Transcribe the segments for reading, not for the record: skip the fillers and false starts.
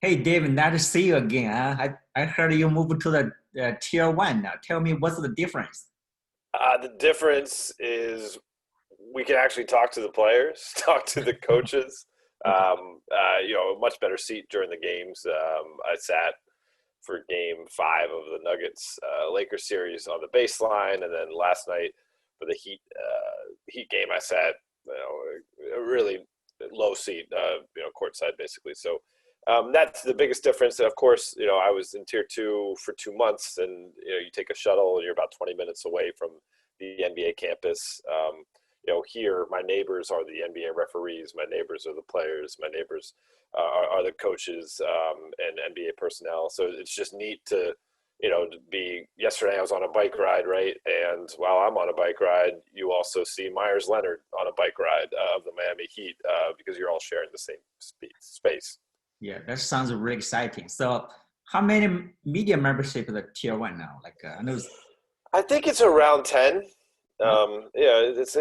Hey, David, nice to see you again. I heard you moved to the tier one now. Tell me what's the difference? The difference is we can actually talk to the players, talk to the coaches. Okay. A much better seat during the games. I sat for Game 5 of the Nuggets Lakers series on the baseline, and then last night for the Heat game, I sat a really low seat, courtside basically. So that's the biggest difference. And of course, I was in Tier 2 for 2 months, and you take a shuttle, and you're about 20 minutes away from the NBA campus. Here my neighbors are the NBA referees, my neighbors are the players, my neighbors are the coaches and NBA personnel. So it's just neat to be. Yesterday I was on a bike ride, right? And while I'm on a bike ride, you also see Myers Leonard on a bike ride of the Miami Heat because you're all sharing the same space. Yeah, that sounds really exciting. So, how many media membership of the tier one now? I know. I think it's around 10. Oh, Yeah, it's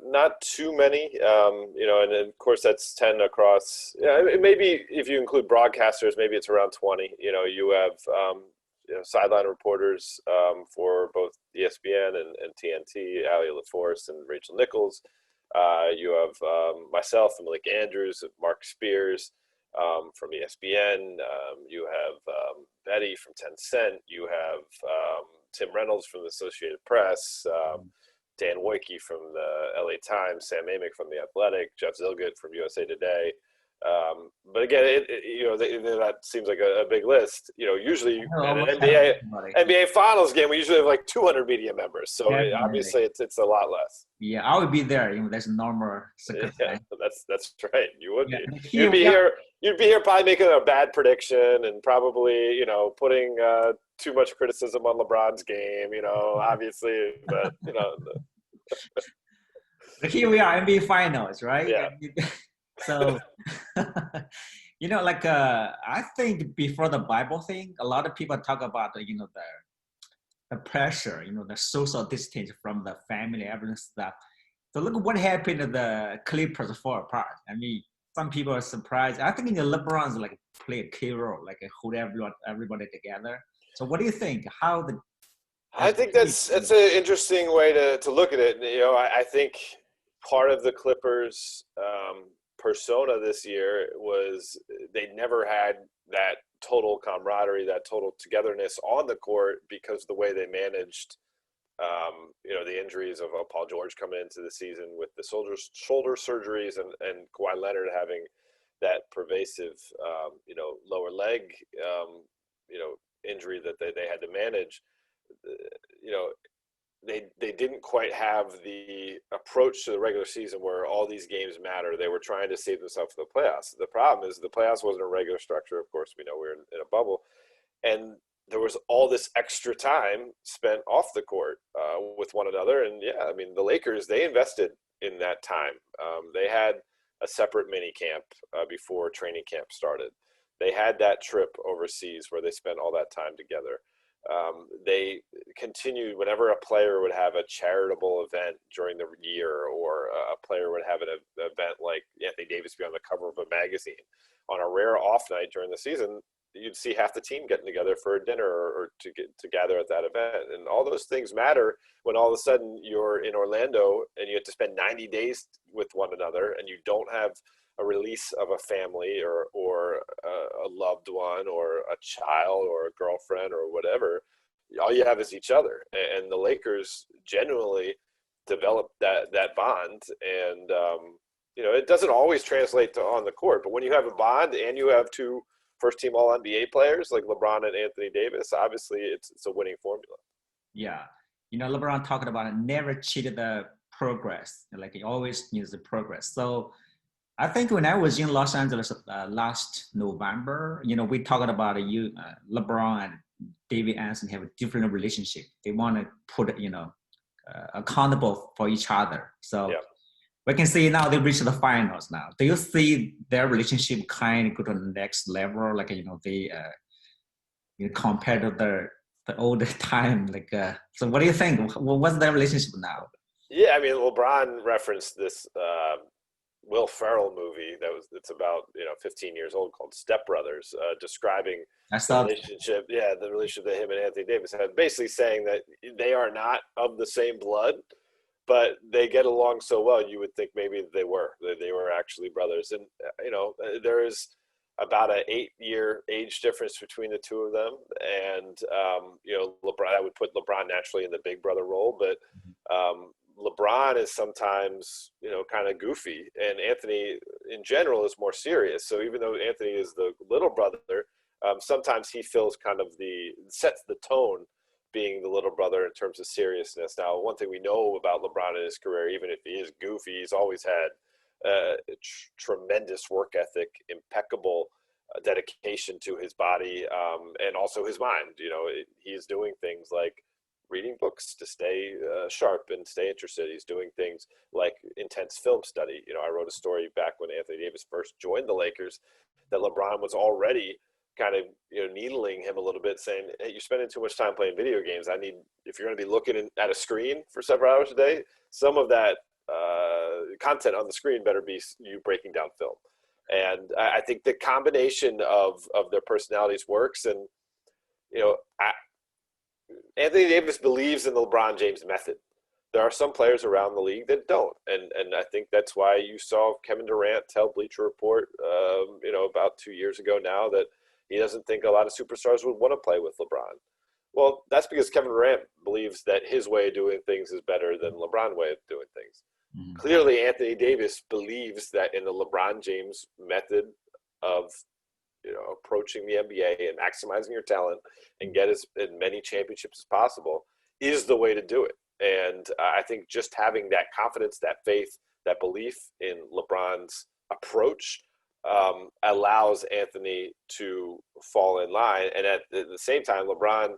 not too many. And then, of course that's 10 across. Yeah, maybe if you include broadcasters, maybe it's around 20. You have sideline reporters for both ESPN and TNT, Ali LaForce and Rachel Nichols. You have myself and Malik Andrews, Mark Spears from ESPN. You have Betty from Tencent. You have Tim Reynolds from the Associated Press. Dan Wojcicki from the LA Times, Sam Amick from The Athletic, Jeff Zillgood from USA Today. But again, that seems like a big list. Usually I know at an almost everybody. NBA Finals game, we usually have like 200 media members. So Definitely. obviously, it's a lot less. Yeah, I would be there. There's normal Yeah, circumstance. that's right. You would Yeah, be. and You'd here be we are. here. You'd be here probably making a bad prediction and probably putting too much criticism on LeBron's game. Obviously, but Here we are, NBA Finals, right? yeah. So, I think before the Bible thing, a lot of people talk about the pressure, the social distance from the family, everything stuff. So look what happened to the Clippers fall apart. I mean, some people are surprised. I think LeBron's play a key role, hold everybody together. So what do you think? How the I as think a team? that's an interesting way to look at it. I think part of the Clippers persona this year was they never had that total camaraderie, that total togetherness on the court because of the way they managed, the injuries of Paul George coming into the season with the shoulder surgeries and Kawhi Leonard having that pervasive, lower leg, um, you know, injury that they had to manage. You know, they didn't quite have the approach to the regular season where all these games matter. They were trying to save themselves for the playoffs. The problem is the playoffs wasn't a regular structure. Of course, we know we're in a bubble, and there was all this extra time spent off the court with one another. And yeah, I mean, the Lakers, they invested in that time. They had a separate mini camp before training camp started. They had that trip overseas where they spent all that time together. They continued whenever a player would have a charitable event during the year, or a player would have an event like Anthony Davis be on the cover of a magazine. On a rare off night during the season, you'd see half the team getting together for a dinner or to gather at that event, and all those things matter when all of a sudden you're in Orlando and you have to spend 90 days with one another, and you don't have a release of a family or a loved one or a child or a girlfriend or whatever. All you have is each other, and the Lakers genuinely developed that bond. And it doesn't always translate to on the court, but when you have a bond and you have two first team All NBA players like LeBron and Anthony Davis, obviously it's a winning formula. Yeah. LeBron talked about it, never cheated the progress. He always needs the progress. So I think when I was in Los Angeles last November, we talked about LeBron and David Anthony have a different relationship. They want to put, accountable for each other. So Yeah. we can see now they reached the finals now. Do you see their relationship kind of go to the next level? They compared to the older time. So what do you think? What's their relationship now? Yeah, I mean, LeBron referenced this Will Ferrell movie it's about 15 years old called Step Brothers, describing I thought the relationship that him and Anthony Davis had, basically saying that they are not of the same blood, but they get along so well. You would think maybe they were actually brothers, and there is about an 8-year age difference between the two of them, and LeBron. I would put LeBron naturally in the big brother role, but LeBron is sometimes, kind of goofy, and Anthony in general is more serious. So even though Anthony is the little brother, sometimes he feels kind of sets the tone being the little brother in terms of seriousness. Now, one thing we know about LeBron in his career, even if he is goofy, he's always had tremendous work ethic, impeccable dedication to his body, and also his mind. He's doing things like reading books to stay sharp and stay interested. He's doing things like intense film study. I wrote a story back when Anthony Davis first joined the Lakers that LeBron was already kind of needling him a little bit, saying, hey, you're spending too much time playing video games. If you're going to be looking at a screen for several hours a day, some of that content on the screen better be you breaking down film. And I think the combination of their personalities works. And Anthony Davis believes in the LeBron James method. There are some players around the league that don't, and I think that's why you saw Kevin Durant tell Bleacher Report, about 2 years ago now, that he doesn't think a lot of superstars would want to play with LeBron. Well, that's because Kevin Durant believes that his way of doing things is better than LeBron's way of doing things. Mm-hmm. Clearly, Anthony Davis believes that in the LeBron James method of approaching the NBA and maximizing your talent and get as many championships as possible is the way to do it. And I think just having that confidence, that faith, that belief in LeBron's approach allows Anthony to fall in line. And at the same time, LeBron,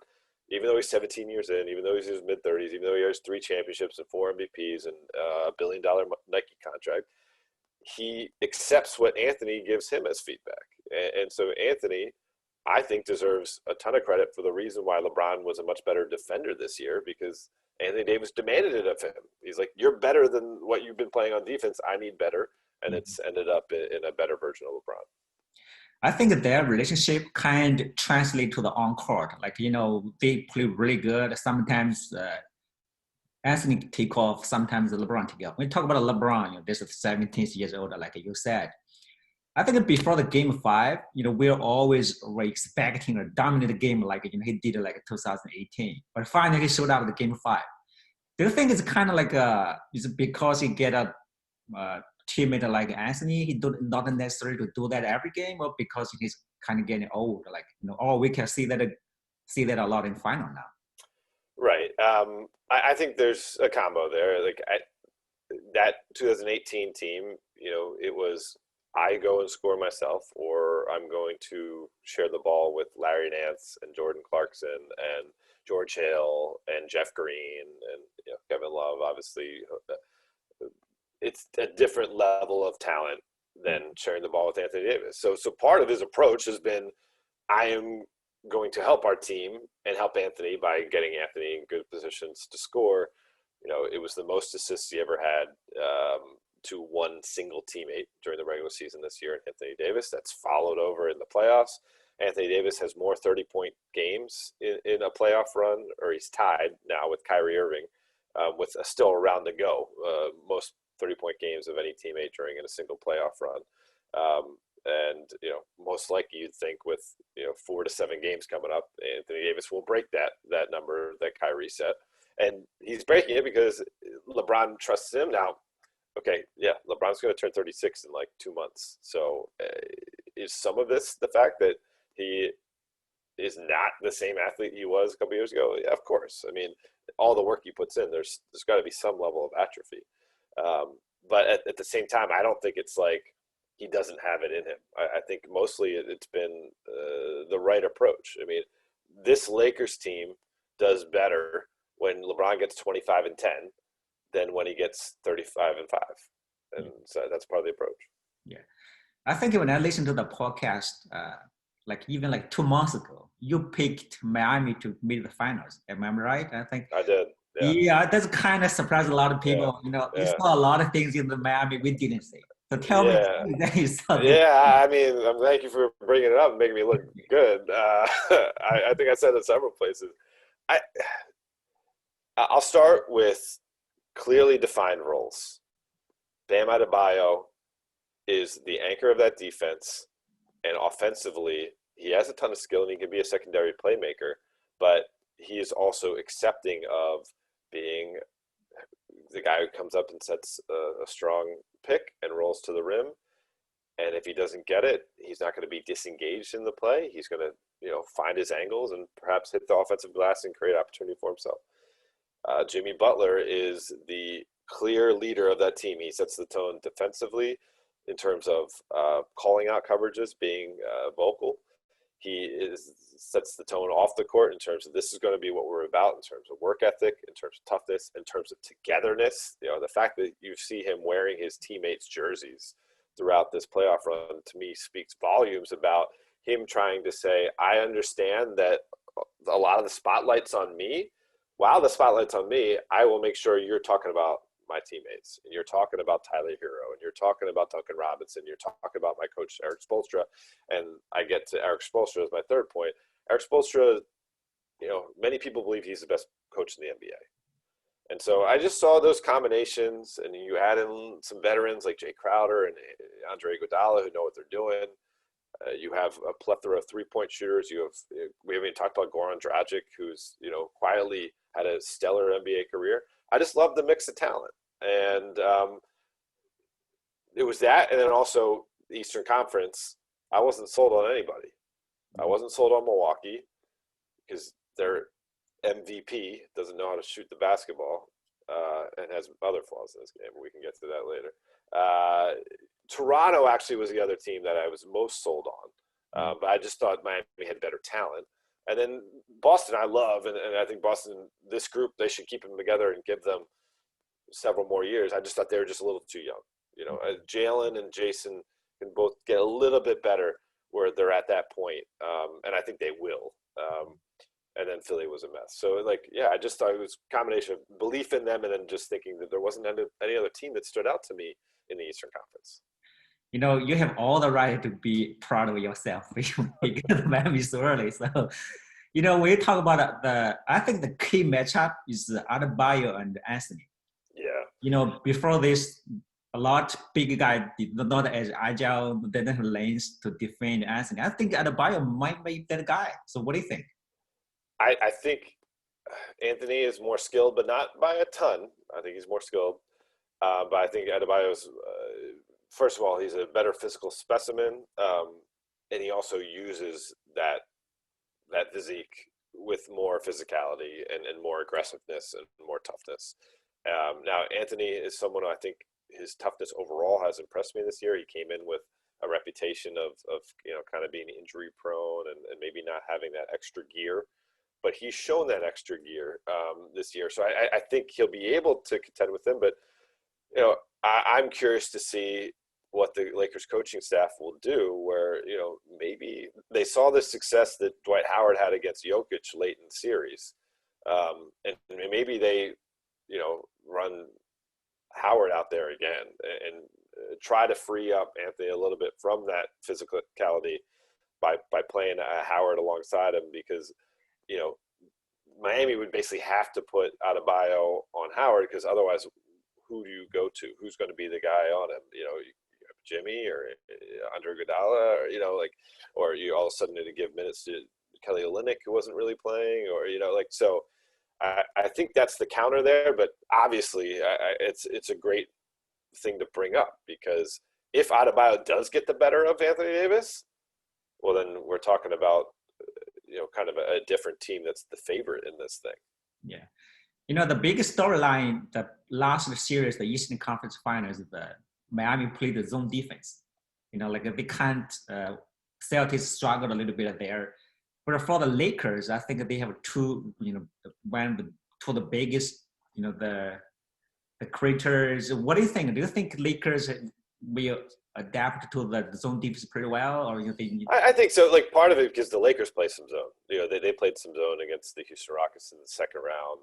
even though he's 17 years in, even though he's in his mid-30s, even though he has 3 championships and 4 MVPs and a $1 billion Nike contract, he accepts what Anthony gives him as feedback. And so Anthony, I think, deserves a ton of credit for the reason why LeBron was a much better defender this year, because Anthony Davis demanded it of him. He's like, you're better than what you've been playing on defense. I need better. And it's ended up in a better version of LeBron. I think their relationship kind of translates to the on-court. Like, they play really good. Sometimes Anthony take off, sometimes LeBron take off. When you talk about LeBron, this is 17 years old, like you said. I think before the game 5, we're always expecting a dominant game like he did like 2018. But finally he showed up at the game 5. Do you think it's kind of like is it because he get a teammate like Anthony, he not necessarily to do that every game, or because he's kind of getting old? Like or we can see that a lot in final now. Right. I think there's a combo there. Like that 2018 team, it was, I go and score myself, or I'm going to share the ball with Larry Nance and Jordan Clarkson and George Hill and Jeff Green and Kevin Love. Obviously, it's a different level of talent than sharing the ball with Anthony Davis. So part of his approach has been, I am going to help our team and help Anthony by getting Anthony in good positions to score. It was the most assists he ever had to one single teammate during the regular season this year, Anthony Davis. That's followed over in the playoffs. Anthony Davis has more 30-point games in a playoff run, or he's tied now with Kyrie Irving, with still a round to go. Most 30-point games of any teammate during in a single playoff run. And most likely you'd think with 4 to 7 games coming up, Anthony Davis will break that number that Kyrie set, and he's breaking it because LeBron trusts him now. Okay, yeah, LeBron's going to turn 36 in like 2 months. So is some of this the fact that he is not the same athlete he was a couple years ago? Yeah, of course. I mean, all the work he puts in, there's got to be some level of atrophy. But at the same time, I don't think it's like he doesn't have it in him. I think mostly it's been the right approach. I mean, this Lakers team does better when LeBron gets 25 and 10 than when he gets 35 and 5. And so that's part of the approach. Yeah. I think when I listened to the podcast, even 2 months ago, you picked Miami to meet the finals. Am I right? I think I did. Yeah, that's kind of surprised a lot of people. You saw a lot of things in the Miami we didn't see. So tell me Yeah. that you saw this. Yeah, I mean, thank you for bringing it up and making me look good. I think I said it several places. I I'll start with clearly defined roles. Bam Adebayo is the anchor of that defense, and offensively, he has a ton of skill and he can be a secondary playmaker, but he is also accepting of being the guy who comes up and sets a strong pick and rolls to the rim. And if he doesn't get it, he's not going to be disengaged in the play. He's going to, find his angles and perhaps hit the offensive glass and create opportunity for himself. Jimmy Butler is the clear leader of that team. He sets the tone defensively in terms of calling out coverages, being vocal. Sets the tone off the court in terms of this is going to be what we're about in terms of work ethic, in terms of toughness, in terms of togetherness. The fact that you see him wearing his teammates' jerseys throughout this playoff run to me speaks volumes about him trying to say, I understand that a lot of the spotlight's on me. While the spotlight's on me, I will make sure you're talking about my teammates, and you're talking about Tyler Hero, and you're talking about Duncan Robinson, you're talking about my coach Eric Spoelstra, and I get to Eric Spoelstra as my third point. Eric Spoelstra, many people believe he's the best coach in the NBA. And so I just saw those combinations, and you add in some veterans like Jay Crowder and Andre Iguodala who know what they're doing. You have a plethora of three-point shooters. We haven't even talked about Goran Dragic, who's quietly had a stellar NBA career. I just love the mix of talent, and it was that, and then also the Eastern Conference. I wasn't sold on anybody. I wasn't sold on Milwaukee because their MVP doesn't know how to shoot the basketball and has other flaws in this game. We can get to that later. Toronto actually was the other team that I was most sold on, but I just thought Miami had better talent. And then Boston I love, and I think Boston, this group, they should keep them together and give them several more years. I just thought they were just a little too young. Jalen and Jason can both get a little bit better where they're at that point, and I think they will. And then Philly was a mess. So, I just thought it was a combination of belief in them and then just thinking that there wasn't any other team that stood out to me in the Eastern Conference. You have all the right to be proud of yourself when you get the Miami so early. So, when you talk about I think the key matchup is Adebayo and Anthony. Yeah. Before this, a lot big guy did not as agile, they didn't have lanes to defend Anthony. I think Adebayo might be that guy. So what do you think? I think Anthony is more skilled, but not by a ton. I think he's more skilled. But I think Adebayo's, first of all, he's a better physical specimen. And he also uses that physique with more physicality and more aggressiveness and more toughness. Now, Anthony is someone who I think his toughness overall has impressed me this year. He came in with a reputation of kind of being injury prone and maybe not having that extra gear. But he's shown that extra gear this year. So I think he'll be able to contend with him. But, I'm curious to see what the Lakers coaching staff will do where, maybe they saw the success that Dwight Howard had against Jokic late in the series. And maybe they, run Howard out there again and try to free up Anthony a little bit from that physicality by playing Howard alongside him because, Miami would basically have to put Adebayo on Howard because otherwise who do you go to? Who's going to be the guy on him? You have Jimmy or Andre Iguodala or you all of a sudden need to give minutes to Kelly Olynyk who wasn't really playing so I think that's the counter there, but obviously it's a great thing to bring up because if Adebayo does get the better of Anthony Davis, well then we're talking about kind of a different team that's the favorite in this thing. Yeah. The biggest storyline that last series, the Eastern Conference Finals, the Miami played the zone defense. They can't, Celtics struggled a little bit there. But for the Lakers, I think they have two, two of the biggest, the creators. What do you think? Do you think Lakers will adapt to the zone defense pretty well, or you think? I think so. Part of it because the Lakers play some zone. They played some zone against the Houston Rockets in the second round.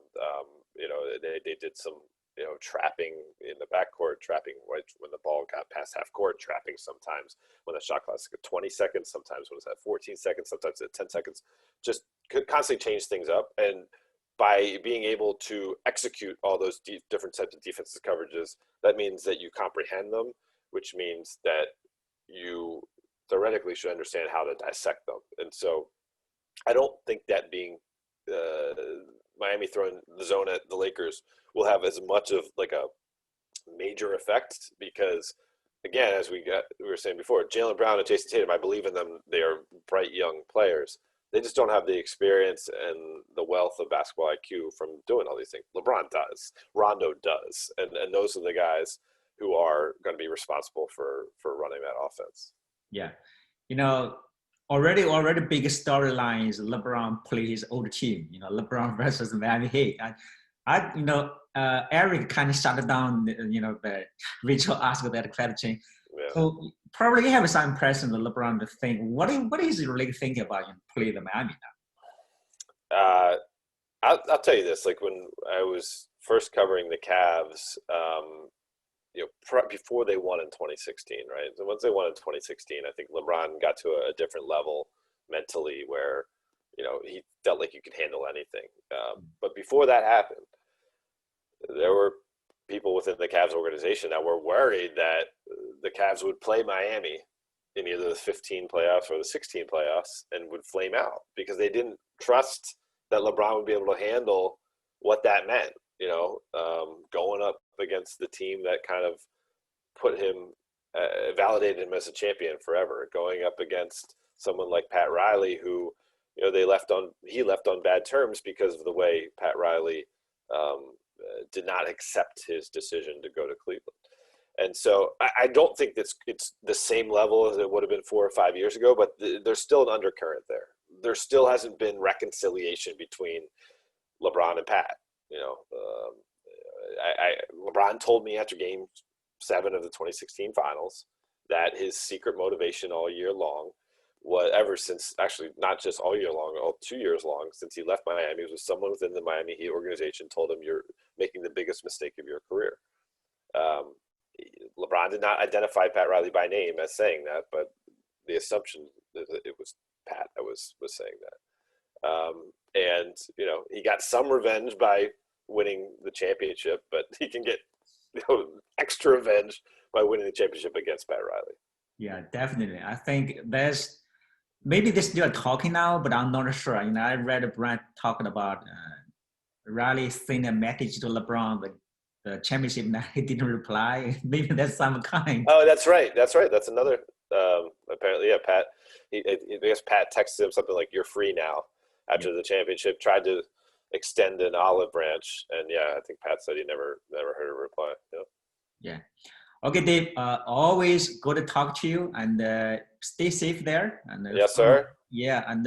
They did some trapping in the backcourt, trapping when the ball got past half court, trapping sometimes when the shot clock is at 20 seconds, sometimes when it's at 14 seconds, sometimes at 10 seconds, just could constantly change things up. And by being able to execute all those different types of defensive coverages, that means that you comprehend them, which means that you theoretically should understand how to dissect them. And so I don't think that being Miami throwing the zone at the Lakers will have as much of like a major effect, because again, as we were saying before, Jaylen Brown and Jason Tatum, I believe in them. They are bright young players. They just don't have the experience and the wealth of basketball IQ from doing all these things. LeBron does, Rondo does, and those are the guys who are going to be responsible for running that offense. Yeah, already biggest storyline is LeBron play his old team. LeBron versus Miami Heat. Eric kind of shut down. The Rachel asked that question. Yeah. So probably you have some impression of LeBron to think what is he really thinking about play the Miami now? I'll tell you this. Like when I was first covering the Cavs, before they won in 2016, right? So once they won in 2016, I think LeBron got to a different level mentally where, he felt like you could handle anything. But before that happened, there were people within the Cavs organization that were worried that the Cavs would play Miami in either the 15 playoffs or the 16 playoffs and would flame out because they didn't trust that LeBron would be able to handle what that meant, going up against the team that kind of put him, validated him as a champion forever, going up against someone like Pat Riley, who, he left on bad terms because of the way Pat Riley did not accept his decision to go to Cleveland. And so I don't think it's the same level as it would have been 4 or 5 years ago, but there's still an undercurrent there. There still hasn't been reconciliation between LeBron and Pat. LeBron told me after Game 7 of the 2016 Finals that his secret motivation all year long, ever since, actually not just all year long, all 2 years long, since he left Miami, was someone within the Miami Heat organization told him, "You're making the biggest mistake of your career." LeBron did not identify Pat Riley by name as saying that, but the assumption that it was Pat that was saying that. And, he got some revenge by winning the championship, but he can get extra revenge by winning the championship against Pat Riley. Yeah, definitely. I think maybe they're still talking now, but I'm not sure. I read Brent talking about Riley sent a message to LeBron, but the championship night he didn't reply. Maybe that's some kind. Oh, that's right. That's another. Apparently, yeah. Pat. I guess Pat texted him something like, "You're free now." After the championship, tried to extend an olive branch, and I think Pat said he never heard a reply. Yeah. Okay, Dave. Always good to talk to you, and stay safe there. And yes, sir. Yeah, and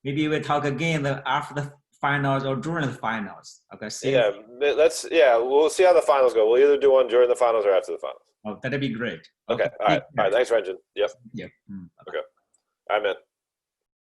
maybe we'll talk again after the finals or during the finals. Okay. We'll see how the finals go. We'll either do one during the finals or after the finals. Oh, that'd be great. Okay. All right. Thanks, Renjin. Yep. Yeah. Okay. All right, man.